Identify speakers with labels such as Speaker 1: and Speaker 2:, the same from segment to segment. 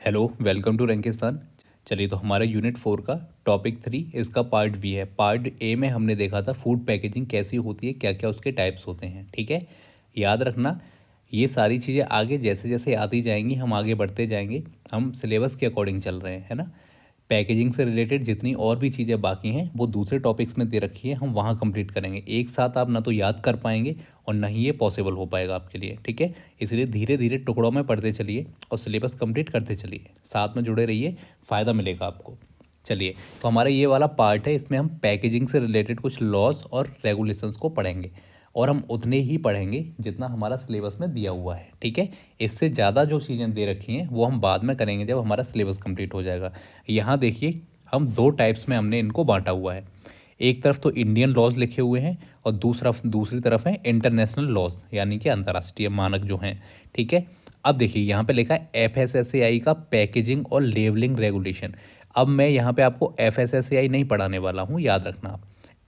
Speaker 1: Hello, welcome to रंकिस्तान। चलिए, तो हमारा यूनिट 4 का टॉपिक 3 इसका पार्ट बी है। पार्ट ए में हमने देखा था फूड पैकेजिंग कैसी होती है, क्या क्या उसके टाइप्स होते हैं। ठीक है, याद रखना ये सारी चीज़ें आगे जैसे जैसे आती जाएंगी हम आगे बढ़ते जाएंगे। हम सिलेबस के अकॉर्डिंग चल रहे हैं, है ना। पैकेजिंग से रिलेटेड जितनी और भी चीज़ें बाकी हैं वो दूसरे टॉपिक्स में दे रखी है, हम वहाँ कंप्लीट करेंगे। एक साथ आप ना तो याद कर पाएंगे और ना ही ये पॉसिबल हो पाएगा आपके लिए। ठीक है, इसलिए धीरे धीरे टुकड़ों में पढ़ते चलिए और सिलेबस कंप्लीट करते चलिए, साथ में जुड़े रहिए, फ़ायदा मिलेगा आपको। चलिए, तो हमारा ये वाला पार्ट है, इसमें हम पैकेजिंग से रिलेटेड कुछ लॉज और रेगुलेशंस को पढ़ेंगे और हम उतने ही पढ़ेंगे जितना हमारा सिलेबस में दिया हुआ है। ठीक है, इससे ज़्यादा जो चीज़ें दे रखी हैं वो हम बाद में करेंगे जब हमारा सिलेबस कंप्लीट हो जाएगा। यहाँ देखिए, हम दो टाइप्स में हमने इनको बांटा हुआ है। एक तरफ तो इंडियन लॉज लिखे हुए हैं और दूसरी तरफ है इंटरनेशनल लॉज, यानी कि अंतर्राष्ट्रीय मानक जो हैं। ठीक है, अब देखिए यहाँ पे लिखा है FSSAI का पैकेजिंग और लेबलिंग रेगुलेशन। अब मैं यहाँ पे आपको FSSAI नहीं पढ़ाने वाला हूँ, याद रखना आप।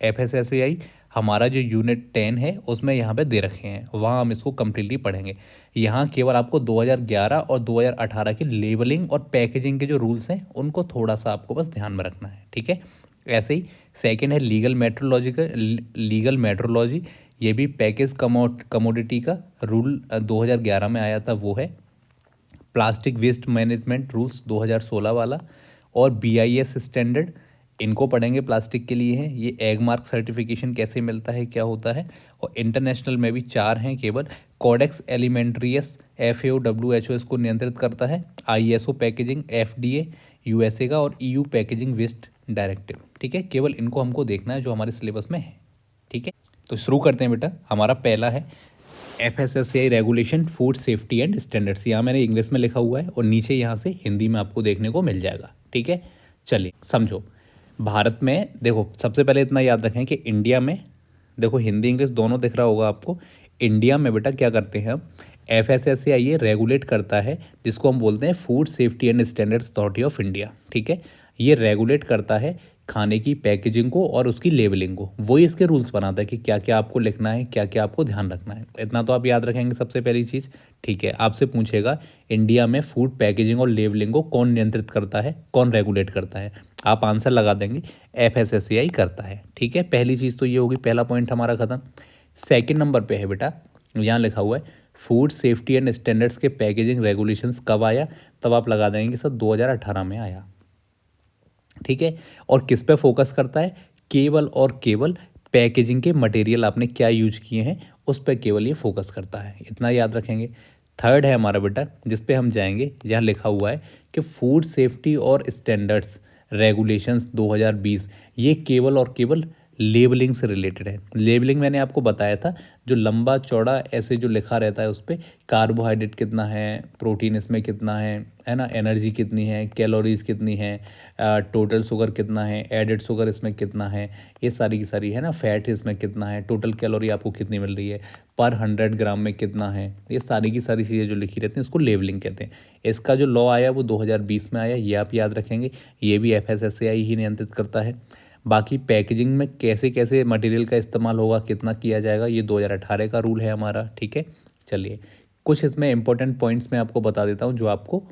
Speaker 1: FSSAI हमारा जो यूनिट 10 है उसमें यहाँ पे दे रखे हैं, वहाँ हम इसको कम्प्लीटली पढ़ेंगे। यहाँ केवल आपको 2011 और 2018 की लेबलिंग और पैकेजिंग के जो रूल्स हैं उनको थोड़ा सा आपको बस ध्यान में रखना है। ठीक है, ऐसे ही सेकंड है लीगल मेट्रोलॉजी। ये भी पैकेज कमोडिटी का रूल 2011 में आया था, वो है। प्लास्टिक वेस्ट मैनेजमेंट रूल्स 2016 वाला और BIS स्टैंडर्ड, इनको पढ़ेंगे, प्लास्टिक के लिए हैं ये। एग मार्क सर्टिफिकेशन कैसे मिलता है, क्या होता है। और इंटरनेशनल में भी 4 हैं केवल। कोडेक्स एलिमेंट्रियस FAO WHO इसको नियंत्रित करता है। ISO पैकेजिंग FDA USA का और EU पैकेजिंग वेस्ट डायरेक्टिव। ठीक है, केवल इनको हमको देखना है जो हमारे सिलेबस में है। ठीक है, तो शुरू करते हैं बेटा। हमारा पहला है FSSAI regulation food safety and standards. यहाँ मैंने इंग्लिश में लिखा हुआ है और नीचे यहाँ से हिंदी में आपको देखने को मिल जाएगा। ठीक है, चलिए समझो। भारत में देखो, सबसे पहले इतना याद रखें कि इंडिया में, देखो हिंदी इंग्लिश दोनों दिख रहा होगा आपको। इंडिया में बेटा क्या करते हैं हम, FSSAI ये रेगुलेट करता है, जिसको हम बोलते हैं food safety and standards authority of India. ठीक है, ये रेगुलेट करता है खाने की पैकेजिंग को और उसकी लेबलिंग को। वही इसके रूल्स बनाता है कि क्या क्या आपको लिखना है, क्या क्या आपको ध्यान रखना है। इतना तो आप याद रखेंगे सबसे पहली चीज़। ठीक है, आपसे पूछेगा इंडिया में फूड पैकेजिंग और लेबलिंग को कौन नियंत्रित करता है, कौन रेगुलेट करता है। आप आंसर लगा देंगे FSSAI करता है। ठीक है, पहली चीज़ तो ये होगी, पहला पॉइंट हमारा खत्म। सेकंड नंबर पे है बेटा, यहाँ लिखा हुआ है फूड सेफ्टी एंड स्टैंडर्ड्स के पैकेजिंग रेगुलेशंस कब आया, तब आप लगा देंगे सर 2018 में आया। ठीक है, और किस पे फोकस करता है, केवल और केवल पैकेजिंग के मटेरियल आपने क्या यूज किए हैं उस पर केवल ये फोकस करता है, इतना याद रखेंगे। थर्ड है हमारा बेटा, जिस पे हम जाएंगे, यहाँ लिखा हुआ है कि फूड सेफ्टी और स्टैंडर्ड्स रेगुलेशंस 2020, ये केवल और केवल लेबलिंग से रिलेटेड है। लेबलिंग मैंने आपको बताया था, जो लंबा चौड़ा ऐसे जो लिखा रहता है उस पर कार्बोहाइड्रेट कितना है, प्रोटीन इसमें कितना है ना, एनर्जी कितनी है, कैलोरीज कितनी है, टोटल शुगर कितना है, एडेड शुगर इसमें कितना है, ये सारी की सारी है ना, फैट इसमें कितना है, टोटल कैलोरी आपको कितनी मिल रही है, पर 100 ग्राम में कितना है, ये सारी की सारी चीज़ें जो लिखी रहती हैं इसको लेबलिंग कहते हैं। इसका जो लॉ आया वो 2020 में आया, ये आप याद रखेंगे। ये भी FSSAI ही नियंत्रित करता है। बाकी पैकेजिंग में कैसे कैसे मटेरियल का इस्तेमाल होगा, कितना किया जाएगा, ये 2018 का रूल है हमारा। ठीक है, चलिए कुछ इसमें इंपॉर्टेंट पॉइंट्स मैं आपको बता देता हूँ जो आपको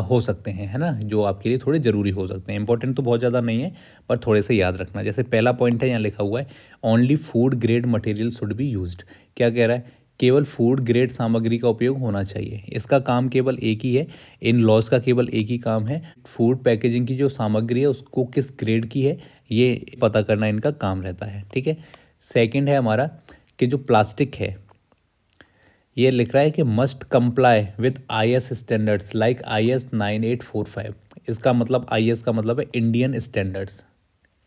Speaker 1: हो सकते हैं, है ना, जो आपके लिए थोड़े ज़रूरी हो सकते हैं। इंपॉर्टेंट तो बहुत ज़्यादा नहीं है पर थोड़े से याद रखना। जैसे पहला पॉइंट है, यहाँ लिखा हुआ है only food grade material should be used. क्या कह रहा है, केवल फूड ग्रेड सामग्री का उपयोग होना चाहिए। इसका काम केवल एक ही है, इन लॉज का केवल एक ही काम है, फूड पैकेजिंग की जो सामग्री है उसको किस ग्रेड की है ये पता करना इनका काम रहता है। ठीक है, सेकंड है हमारा कि जो प्लास्टिक है, ये लिख रहा है कि must comply with IS standards like IS 9845। इसका मतलब IS का मतलब है इंडियन स्टैंडर्ड्स,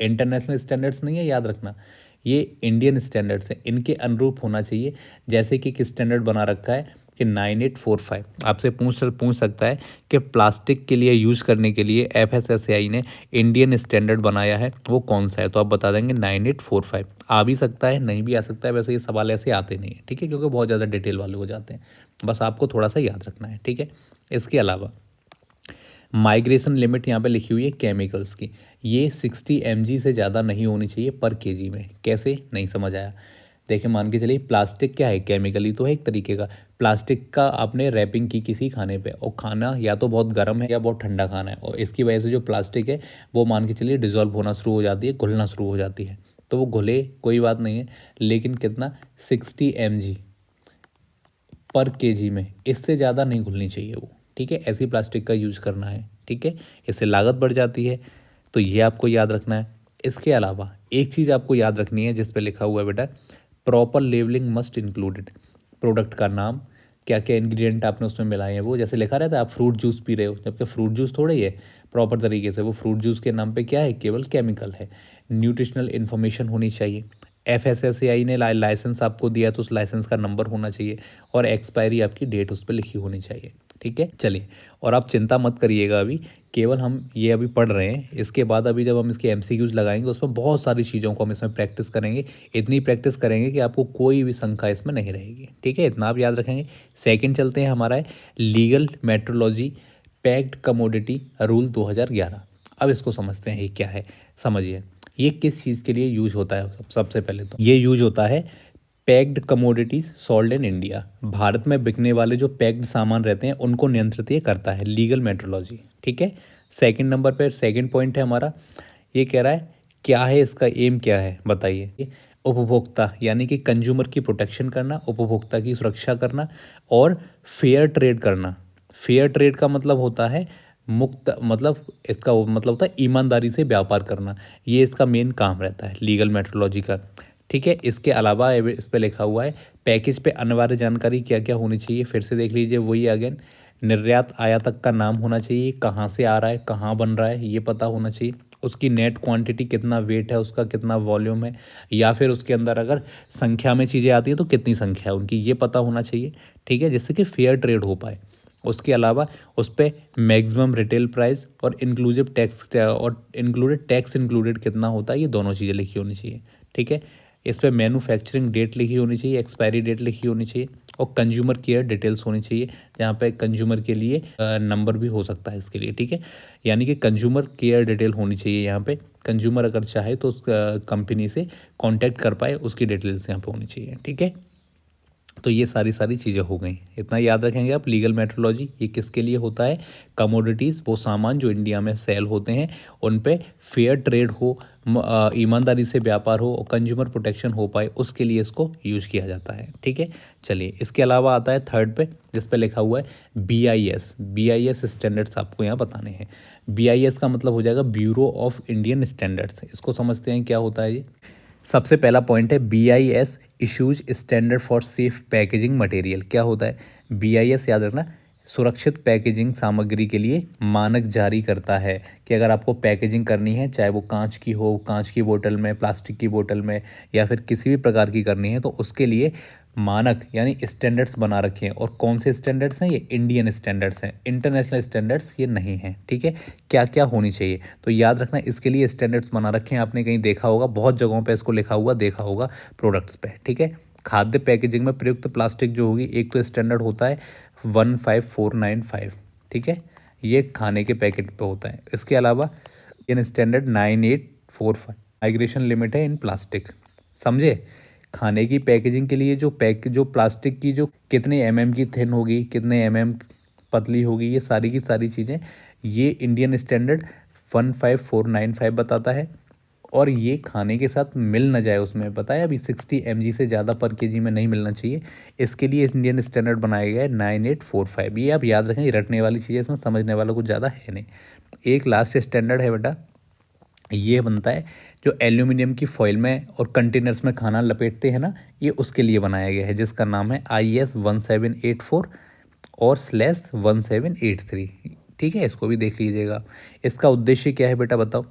Speaker 1: इंटरनेशनल स्टैंडर्ड्स नहीं है, याद रखना। ये इंडियन स्टैंडर्ड्स है, इनके अनुरूप होना चाहिए। जैसे कि किस स्टैंडर्ड बना रखा है कि 9845। आपसे पूछ सकता है कि प्लास्टिक के लिए यूज़ करने के लिए FSSAI ने इंडियन स्टैंडर्ड बनाया है, वो कौन सा है, तो आप बता देंगे 9845। आ भी सकता है, नहीं भी आ सकता है, वैसे ये सवाल ऐसे आते नहीं है। ठीक है, क्योंकि बहुत ज़्यादा डिटेल वाले हो जाते हैं, बस आपको थोड़ा सा याद रखना है। ठीक है, इसके अलावा माइग्रेशन लिमिट यहाँ पे लिखी हुई है केमिकल्स की, ये 60 mg से ज़्यादा नहीं होनी चाहिए पर kg में। कैसे, नहीं समझ आया। देखिए मान के चलिए प्लास्टिक क्या है, केमिकली तो है एक तरीके का। प्लास्टिक का आपने रैपिंग की किसी खाने पे, और खाना या तो बहुत गर्म है या बहुत ठंडा खाना है, और इसकी वजह से जो प्लास्टिक है वो मान के चलिए डिजॉल्व होना शुरू हो जाती है, घुलना शुरू हो जाती है। तो वो घुले कोई बात नहीं है, लेकिन कितना 60 mg पर केजी में, इससे ज़्यादा नहीं घुलनी चाहिए वो। ठीक है, ऐसी प्लास्टिक का यूज करना है। ठीक है, इससे लागत बढ़ जाती है, तो ये आपको याद रखना है। इसके अलावा एक चीज़ आपको याद रखनी है जिस पे लिखा हुआ है बेटा, proper labelling must included. Product का नाम, क्या क्या इंग्रेडिएंट आपने उसमें मिलाए हैं, वो जैसे लिखा रहता है आप फ्रूट जूस पी रहे हो, जबकि फ्रूट जूस थोड़ा ही है प्रॉपर तरीके से, वो फ्रूट जूस के नाम पे क्या है, केवल केमिकल है। न्यूट्रिशनल इन्फॉर्मेशन होनी चाहिए। FSSAI ने लाइसेंस आपको दिया तो उस लाइसेंस का नंबर होना चाहिए, और एक्सपायरी आपकी डेट उस पर लिखी होनी चाहिए। ठीक है, चलिए, और आप चिंता मत करिएगा, अभी केवल हम ये अभी पढ़ रहे हैं। इसके बाद अभी जब हम इसके MCQs लगाएंगे उसमें बहुत सारी चीज़ों को हम इसमें प्रैक्टिस करेंगे। इतनी प्रैक्टिस करेंगे कि आपको कोई भी शंका इसमें नहीं रहेगी। ठीक है, इतना आप याद रखेंगे। सेकंड चलते हैं, हमारा है legal metrology packed commodity rule 2011। अब इसको समझते हैं ये क्या है। समझिए, ये किस चीज़ के लिए यूज होता है। सबसे पहले तो ये यूज होता है packed commodities sold in India. Bharat में बिकने वाले जो पैक्ड सामान रहते हैं उनको नियंत्रित ये करता है लीगल मेट्रोलॉजी। ठीक है, सेकंड नंबर पर सेकंड पॉइंट है हमारा, ये कह रहा है क्या है इसका एम, क्या है बताइए। उपभोक्ता यानी कि कंज्यूमर की प्रोटेक्शन करना, उपभोक्ता की सुरक्षा करना, और फेयर ट्रेड करना। फेयर ट्रेड का मतलब होता है मुक्त, मतलब इसका मतलब होता है ईमानदारी से व्यापार करना। ये इसका मेन काम रहता है लीगल मेट्रोलॉजी का। ठीक है, इसके अलावा इस पे लिखा हुआ है पैकेज पे अनिवार्य जानकारी क्या क्या होनी चाहिए, फिर से देख लीजिए वही अगेन। निर्यात आयातक का नाम होना चाहिए, कहाँ से आ रहा है, कहाँ बन रहा है, ये पता होना चाहिए। उसकी नेट क्वांटिटी, कितना वेट है उसका, कितना वॉल्यूम है, या फिर उसके अंदर अगर संख्या में चीज़ें आती हैं तो कितनी संख्या है उनकी, ये पता होना चाहिए। ठीक है, जिससे कि फेयर ट्रेड हो पाए। उसके अलावा उस पर मैक्सिमम रिटेल प्राइस और इंक्लूसिव टैक्स और इंक्लूडेड टैक्स इंक्लूडेड कितना होता है, ये दोनों चीज़ें लिखी होनी चाहिए। ठीक है, इस पर मैन्युफैक्चरिंग डेट लिखी होनी चाहिए, एक्सपायरी डेट लिखी होनी चाहिए, और कंज्यूमर केयर डिटेल्स होनी चाहिए, जहाँ पे कंज्यूमर के लिए नंबर भी हो सकता है इसके लिए। ठीक है, यानी कि कंज्यूमर केयर डिटेल होनी चाहिए यहाँ पे। कंज्यूमर अगर चाहे तो उस कंपनी से कांटेक्ट कर पाए, उसकी डिटेल्स यहाँ पे होनी चाहिए। ठीक है, तो ये सारी सारी चीज़ें हो गई, इतना याद रखेंगे आप। लीगल मेट्रोलॉजी ये किसके लिए होता है, कमोडिटीज़, वो सामान जो इंडिया में सेल होते हैं उन पे फेयर ट्रेड हो, ईमानदारी से व्यापार हो, और कंज्यूमर प्रोटेक्शन हो पाए, उसके लिए इसको यूज किया जाता है। ठीक है, चलिए, इसके अलावा आता है थर्ड पे, जिस पे लिखा हुआ है BIS स्टैंडर्ड्स आपको यहाँ बताने हैं। BIS का मतलब हो जाएगा ब्यूरो ऑफ इंडियन स्टैंडर्ड्स। इसको समझते हैं क्या होता है ये। सबसे पहला पॉइंट है BIS issues standard for safe packaging material. क्या होता है BIS, याद रखना, सुरक्षित पैकेजिंग सामग्री के लिए मानक जारी करता है। कि अगर आपको पैकेजिंग करनी है, चाहे वो कांच की हो, कांच की बोतल में, प्लास्टिक की बोतल में, या फिर किसी भी प्रकार की करनी है, तो उसके लिए मानक यानी स्टैंडर्ड्स बना रखे हैं। और कौन से स्टैंडर्ड्स हैं, ये इंडियन स्टैंडर्ड्स हैं, इंटरनेशनल स्टैंडर्ड्स ये नहीं हैं। ठीक है, क्या क्या होनी चाहिए तो याद रखना, इसके लिए स्टैंडर्ड्स बना रखे हैं। आपने कहीं देखा होगा, बहुत जगहों पे इसको लिखा हुआ देखा होगा प्रोडक्ट्स पे। ठीक है, खाद्य पैकेजिंग में प्रयुक्त प्लास्टिक जो होगी, एक तो स्टैंडर्ड होता है 15495। ठीक है, ये खाने के पैकेट पे होता है। इसके अलावा इंडियन स्टैंडर्ड 9845 माइग्रेशन लिमिट है इन प्लास्टिक। समझे, खाने की पैकेजिंग के लिए जो प्लास्टिक की जो कितने की थिन होगी, कितने पतली होगी, ये सारी की सारी चीज़ें ये इंडियन स्टैंडर्ड 15495 बताता है। और ये खाने के साथ मिल ना जाए, उसमें बताया अभी 60 mg से ज़्यादा पर केजी में नहीं मिलना चाहिए। इसके लिए इंडियन स्टैंडर्ड बनाया गया है 9845। ये आप याद रखें, ये रटने वाली चीज़ है, इसमें समझने वाला कुछ ज़्यादा है नहीं। एक लास्ट स्टैंडर्ड है बेटा, ये बनता है जो एल्यूमिनियम की फॉइल में और कंटेनर्स में खाना लपेटते हैं ना, ये उसके लिए बनाया गया है, जिसका नाम है IS 1784 और /1783। ठीक है, इसको भी देख लीजिएगा। इसका उद्देश्य क्या है बेटा बताओ,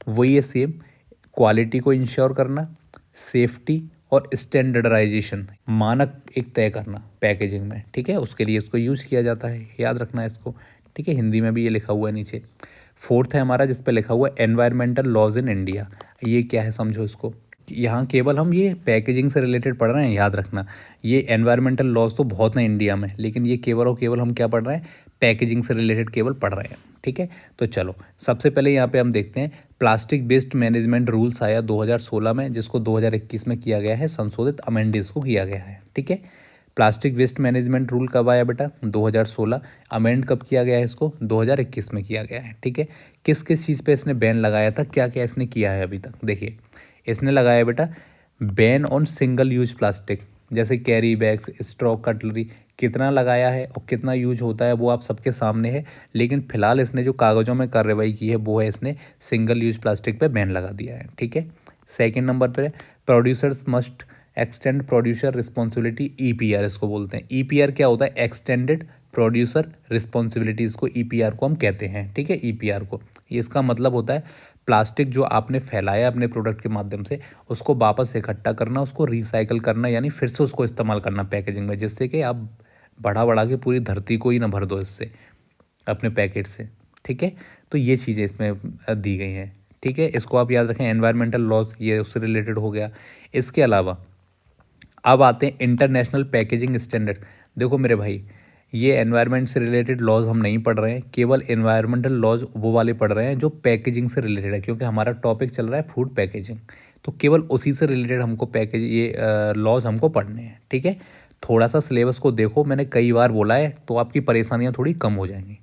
Speaker 1: वही है सेम, क्वालिटी को इंश्योर करना, सेफ्टी और स्टैंडर्डाइजेशन, मानक एक तय करना पैकेजिंग में। ठीक है, उसके लिए इसको यूज किया जाता है, याद रखना है इसको। ठीक है, हिंदी में भी ये लिखा हुआ है नीचे। फोर्थ है हमारा, जिस पे लिखा हुआ है एनवायरमेंटल लॉज इन इंडिया। ये क्या है समझो इसको। यहाँ केवल हम ये पैकेजिंग से रिलेटेड पढ़ रहे हैं, याद रखना। ये एनवायरमेंटल लॉज तो बहुत हैं इंडिया में, लेकिन ये केवल और केवल हम क्या पढ़ रहे हैं, पैकेजिंग से रिलेटेड केवल पढ़ रहे हैं, ठीक है। तो चलो सबसे पहले यहाँ पे हम देखते हैं प्लास्टिक वेस्ट मैनेजमेंट रूल्स आया 2016 में, जिसको 2021 में किया गया है संशोधित, अमेंडेस को किया गया है, ठीक है। प्लास्टिक वेस्ट मैनेजमेंट रूल कब आया बेटा? 2016। अमेंड कब किया गया है इसको? 2021 में किया गया है, ठीक है। किस किस चीज़ पे इसने बैन लगाया था, क्या क्या इसने किया है अभी तक? देखिए इसने लगाया बेटा ban on single use plastic, जैसे कैरी बैग्स, स्ट्रॉ, कटलरी। कितना लगाया है और कितना यूज होता है वो आप सबके सामने है, लेकिन फिलहाल इसने जो कागज़ों में कार्रवाई की है वो है इसने सिंगल यूज प्लास्टिक पे बैन लगा दिया है, ठीक है। सेकेंड नंबर पर producers must extend producer responsibility, EPR इसको बोलते हैं। ईपीआर क्या होता है? एक्सटेंडेड प्रोड्यूसर रिस्पॉन्सिबिलिटी, इसको ईपीआर को हम कहते हैं, ठीक है। ईपीआर को इसका मतलब होता है प्लास्टिक जो आपने फैलाया अपने प्रोडक्ट के माध्यम से, उसको वापस इकट्ठा करना, उसको रिसाइकल करना, यानी फिर से उसको इस्तेमाल करना पैकेजिंग में, जिससे कि आप बढ़ा के पूरी धरती को ही ना भर दो इससे अपने पैकेट से, ठीक है। तो ये चीज़ें इसमें दी गई हैं, ठीक है। इसको आप याद रखें। एनवायरमेंटल लॉज ये उससे रिलेटेड हो गया। इसके अलावा अब आते हैं इंटरनेशनल पैकेजिंग स्टैंडर्ड। देखो मेरे भाई, ये एनवायरनमेंट से रिलेटेड लॉज हम नहीं पढ़ रहे हैं, केवल एनवायरमेंटल लॉज वो वाले पढ़ रहे हैं जो पैकेजिंग से रिलेटेड है, क्योंकि हमारा टॉपिक चल रहा है फूड पैकेजिंग। तो केवल उसी से रिलेटेड हमको पैकेज ये लॉज हमको पढ़ने हैं, ठीक है। थोड़ा सा सिलेबस को देखो, मैंने कई बार बोला है, तो आपकी परेशानियाँ थोड़ी कम हो जाएंगी।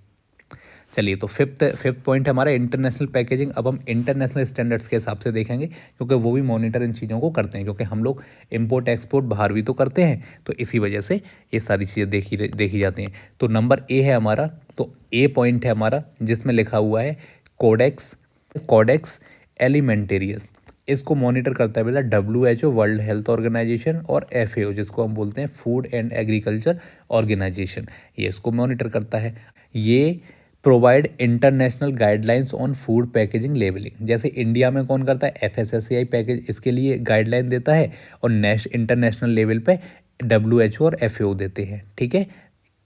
Speaker 1: चलिए, तो फिफ्थ पॉइंट है हमारा इंटरनेशनल पैकेजिंग। अब हम इंटरनेशनल स्टैंडर्ड्स के हिसाब से देखेंगे, क्योंकि वो भी मॉनिटर इन चीज़ों को करते हैं, क्योंकि हम लोग इम्पोर्ट एक्सपोर्ट बाहर भी तो करते हैं, तो इसी वजह से ये सारी चीज़ें देखी जाती हैं। तो नंबर ए है हमारा, तो ए पॉइंट है हमारा जिसमें लिखा हुआ है कोडेक्स एलिमेंटेरियस। इसको मॉनिटर करता है बेटा WHO, वर्ल्ड हेल्थ ऑर्गेनाइजेशन, और FAO जिसको हम बोलते हैं फूड एंड एग्रीकल्चर ऑर्गेनाइजेशन, ये इसको मॉनिटर करता है। ये provide international guidelines on food packaging labelling. जैसे इंडिया में कौन करता है? FSSAI पैकेज इसके लिए गाइडलाइन देता है, और इंटरनेशनल लेवल पे WHO और FAO देते हैं, ठीक है।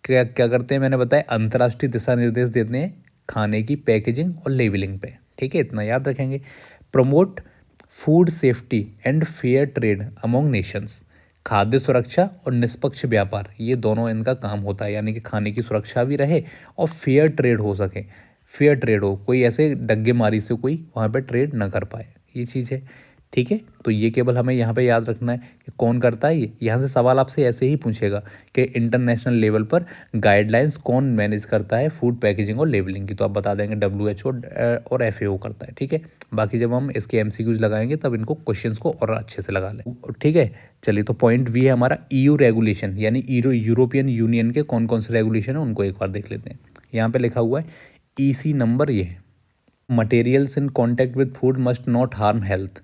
Speaker 1: क्या क्या करते हैं मैंने बताया, अंतर्राष्ट्रीय दिशा निर्देश देते हैं खाने की पैकेजिंग और लेबलिंग पे, ठीक है। इतना याद रखेंगे। Promote food safety and fair trade among Nations, खाद्य सुरक्षा और निष्पक्ष व्यापार, ये दोनों इनका काम होता है, यानी कि खाने की सुरक्षा भी रहे और फेयर ट्रेड हो सके। फेयर ट्रेड हो, कोई ऐसे डग्गे मारी से कोई वहाँ पे ट्रेड ना कर पाए, ये चीज़ है, ठीक है। तो ये केवल हमें यहाँ पे याद रखना है कि कौन करता है ये। यहाँ से सवाल आपसे ऐसे ही पूछेगा कि इंटरनेशनल लेवल पर गाइडलाइंस कौन मैनेज करता है फूड पैकेजिंग और लेबलिंग की, तो आप बता देंगे WHO और FAO करता है, ठीक है। बाकी जब हम इसके MCQs लगाएंगे तब इनको क्वेश्चंस को और अच्छे से लगा लें, ठीक है। चलिए, तो पॉइंट भी है हमारा EU रेगुलेशन, यानी यूरोपियन यूनियन के कौन कौन से रेगुलेशन है उनको एक बार देख लेते हैं। यहाँ पे लिखा हुआ है EC नंबर ये है, materials in contact with food must not harm health.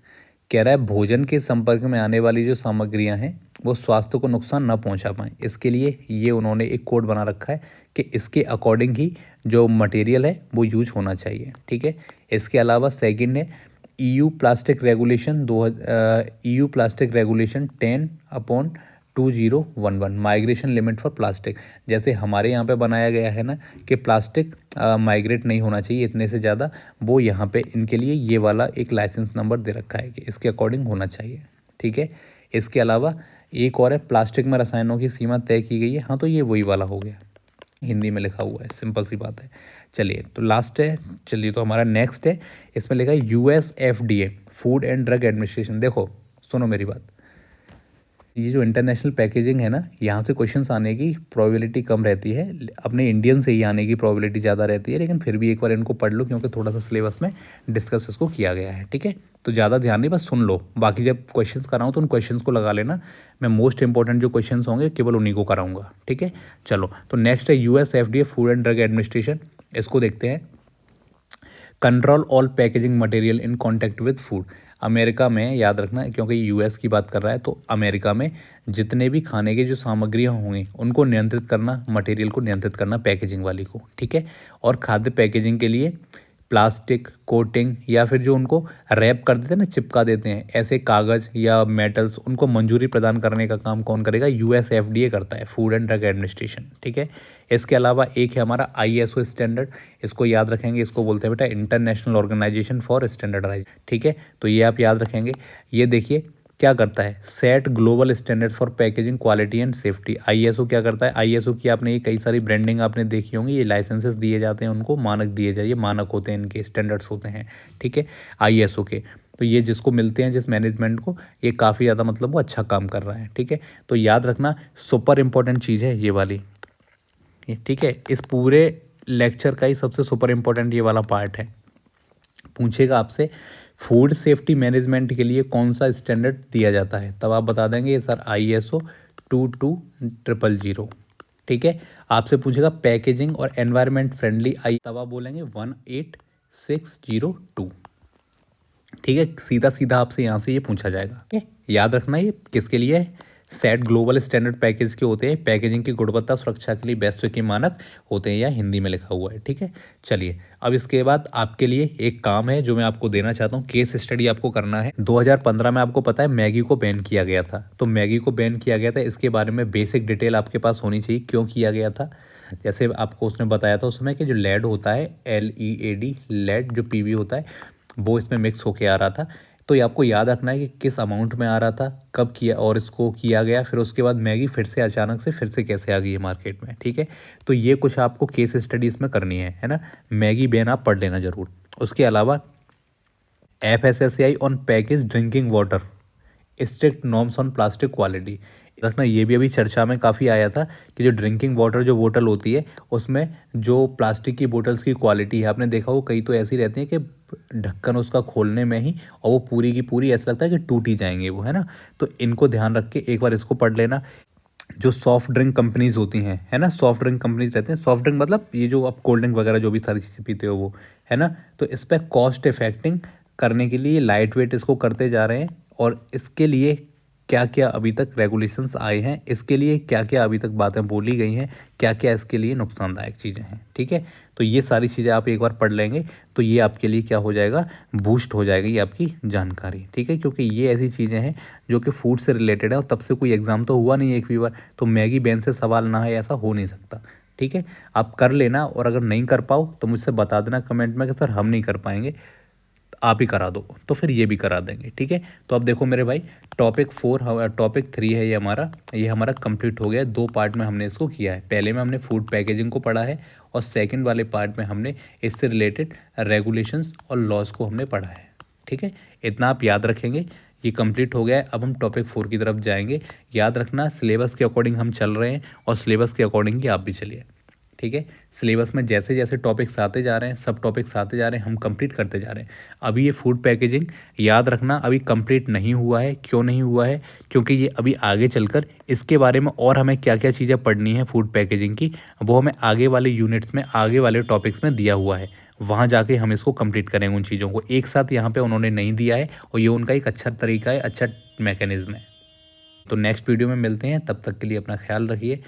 Speaker 1: कह रहा है भोजन के संपर्क में आने वाली जो सामग्रियां हैं वो स्वास्थ्य को नुकसान न पहुंचा पाएँ, इसके लिए ये उन्होंने एक कोड बना रखा है कि इसके अकॉर्डिंग ही जो मटेरियल है वो यूज होना चाहिए, ठीक है। इसके अलावा सेकंड है EU plastic regulation 10/2011 migration limit for plastic. जैसे हमारे यहाँ पे बनाया गया है ना कि प्लास्टिक माइग्रेट नहीं होना चाहिए इतने से ज़्यादा, वो यहाँ पे इनके लिए ये वाला एक लाइसेंस नंबर दे रखा है कि इसके अकॉर्डिंग होना चाहिए, ठीक है। इसके अलावा एक और है, प्लास्टिक में रसायनों की सीमा तय की गई है। हाँ, तो ये वही वाला हो गया, हिंदी में लिखा हुआ है, सिंपल सी बात है। चलिए, तो लास्ट है, चलिए तो हमारा नेक्स्ट है, इसमें लिखा है US FDA food and drug administration. देखो सुनो मेरी बात, ये जो इंटरनेशनल पैकेजिंग है ना, यहाँ से क्वेश्चंस आने की प्रोबेबिलिटी कम रहती है, अपने इंडियन से ही आने की प्रोबेबिलिटी ज़्यादा रहती है, लेकिन फिर भी एक बार इनको पढ़ लो, क्योंकि थोड़ा सा सिलेबस में डिस्कस इसको किया गया है, ठीक है। तो ज़्यादा ध्यान नहीं, बस सुन लो, बाकी जब क्वेश्चंस कराऊँ तो उन क्वेश्चंस को लगा लेना। मैं मोस्ट इंपॉर्टेंट जो क्वेश्चंस होंगे केवल उन्हीं को कराऊंगा, ठीक है। चलो, तो नेक्स्ट है US FDA food and drug administration, इसको देखते हैं। Control all packaging material in contact with food. America में, याद रखना क्योंकि US की बात कर रहा है, तो अमेरिका में जितने भी खाने के जो सामग्रियाँ होंगी उनको नियंत्रित करना, मटेरियल को नियंत्रित करना, पैकेजिंग वाली को, ठीक है। और खाद्य पैकेजिंग के लिए प्लास्टिक कोटिंग या फिर जो उनको रैप कर देते हैं ना, चिपका देते हैं ऐसे कागज़ या मेटल्स, उनको मंजूरी प्रदान करने का काम कौन करेगा? US FDA करता है, फूड एंड ड्रग एडमिनिस्ट्रेशन, ठीक है। इसके अलावा एक है हमारा ISO स्टैंडर्ड, इसको याद रखेंगे, इसको बोलते हैं बेटा इंटरनेशनल ऑर्गेनाइजेशन फॉर स्टैंडर्डाइज, ठीक है। तो ये आप याद रखेंगे। ये देखिए क्या करता है, set global standards for packaging quality and safety. ISO क्या करता है, आईएसओ की आपने ये कई सारी ब्रांडिंग आपने देखी होंगी, ये लाइसेंसेस दिए जाते हैं उनको, मानक दिए जाए, ये मानक होते हैं, इनके स्टैंडर्ड्स होते हैं, ठीक है, आईएसओ के। तो ये जिसको मिलते हैं, जिस मैनेजमेंट को, ये काफ़ी ज़्यादा मतलब वो अच्छा काम कर रहा है, ठीक है। तो याद रखना सुपर इंपॉर्टेंट चीज़ है ये वाली, ठीक है। इस पूरे लेक्चर का ही सबसे सुपर इंपॉर्टेंट ये वाला पार्ट है। पूछेगा आपसे फूड सेफ्टी मैनेजमेंट के लिए कौन सा स्टैंडर्ड दिया जाता है, तब आप बता देंगे सर ISO 22000, ठीक है। आपसे पूछेगा पैकेजिंग और एनवायरनमेंट फ्रेंडली आई, तब आप बोलेंगे 18602, ठीक है। सीधा सीधा आपसे यहाँ से ये पूछा जाएगा, ठीक है। याद रखना ये किसके लिए है, सेट ग्लोबल स्टैंडर्ड पैकेज के होते हैं, पैकेजिंग की गुणवत्ता सुरक्षा के लिए बेस्ट के मानक होते हैं, या हिंदी में लिखा हुआ है, ठीक है। चलिए अब इसके बाद आपके लिए एक काम है जो मैं आपको देना चाहता हूँ, केस स्टडी आपको करना है। 2015 में आपको पता है मैगी को बैन किया गया था, तो मैगी को बैन किया गया था, इसके बारे में बेसिक डिटेल आपके पास होनी चाहिए, क्यों किया गया था। जैसे आपको उसने बताया था उसमें कि जो लेड होता है, LEAD, लेड जो PV होता है, वो इसमें मिक्स होके आ रहा था। तो ये आपको याद रखना है कि किस अमाउंट में आ रहा था, कब किया और इसको किया गया, फिर उसके बाद मैगी फिर से अचानक से फिर से कैसे आ गई है मार्केट में, ठीक है। तो ये कुछ आपको केस स्टडी इसमें करनी है ना। मैगी बैन आप पढ़ लेना ज़रूर। उसके अलावा FSSAI on package drinking water, strict norms on plastic quality रखना। ये भी अभी चर्चा में काफ़ी आया था कि जो ड्रिंकिंग वाटर जो बोतल होती है उसमें जो प्लास्टिक की बोतल्स की क्वालिटी है, आपने देखा हो कई तो ऐसी रहती है कि ढक्कन उसका खोलने में ही और वो पूरी की पूरी ऐसा लगता है कि टूट ही जाएंगे वो, है ना। तो इनको ध्यान रख के एक बार इसको पढ़ लेना। जो सॉफ्ट ड्रिंक कंपनीज होती हैं, है ना, सॉफ्ट ड्रिंक कंपनीज रहते हैं, सॉफ्ट ड्रिंक मतलब ये जो आप कोल्ड ड्रिंक वगैरह जो भी सारी चीज़ें पीते हो वो, है ना। तो इस पर कॉस्ट इफेक्टिंग करने के लिए लाइट वेट इसको करते जा रहे हैं, और इसके लिए क्या क्या अभी तक रेगुलेशंस आए हैं, इसके लिए क्या क्या अभी तक बातें बोली गई हैं, क्या क्या इसके लिए नुकसानदायक चीज़ें हैं, ठीक है। तो ये सारी चीज़ें आप एक बार पढ़ लेंगे तो ये आपके लिए क्या हो जाएगा, बूस्ट हो जाएगी ये आपकी जानकारी, ठीक है। क्योंकि ये ऐसी चीज़ें हैं जो कि फूड से रिलेटेड है, और तब से कोई एग्ज़ाम तो हुआ नहीं है एक भी बार, तो मैगी बैन से सवाल ना है ऐसा हो नहीं सकता, ठीक है। आप कर लेना, और अगर नहीं कर पाओ तो मुझसे बता देना कमेंट में कि सर हम नहीं कर पाएंगे, आप ही करा दो, तो फिर ये भी करा देंगे, ठीक है। तो अब देखो मेरे भाई, टॉपिक 3 है ये हमारा कंप्लीट हो गया है। 2 पार्ट में हमने इसको किया है। पहले में हमने फूड पैकेजिंग को पढ़ा है, और सेकंड वाले पार्ट में हमने इससे रिलेटेड रेगुलेशंस और लॉज को हमने पढ़ा है, ठीक है। इतना आप याद रखेंगे, ये कंप्लीट हो गया है। अब हम टॉपिक 4 की तरफ जाएंगे। याद रखना सिलेबस के अकॉर्डिंग हम चल रहे हैं, और सिलेबस के अकॉर्डिंग ही आप भी चलिए, ठीक है। सिलेबस में जैसे जैसे टॉपिक्स आते जा रहे हैं, सब टॉपिक्स आते जा रहे हैं, हम कंप्लीट करते जा रहे हैं। अभी ये फूड पैकेजिंग याद रखना अभी कंप्लीट नहीं हुआ है। क्यों नहीं हुआ है, क्योंकि ये अभी आगे चलकर इसके बारे में और हमें क्या क्या चीज़ें पढ़नी है फूड पैकेजिंग की, वो हमें आगे वाले यूनिट्स में, आगे वाले टॉपिक्स में दिया हुआ है। वहाँ जाके हम इसको कंप्लीट करेंगे। उन चीज़ों को एक साथ यहाँ पे उन्होंने नहीं दिया है, और ये उनका एक अच्छा तरीका है, अच्छा मैकेनिज्म है। तो नेक्स्ट वीडियो में मिलते हैं, तब तक के लिए अपना ख्याल रखिए।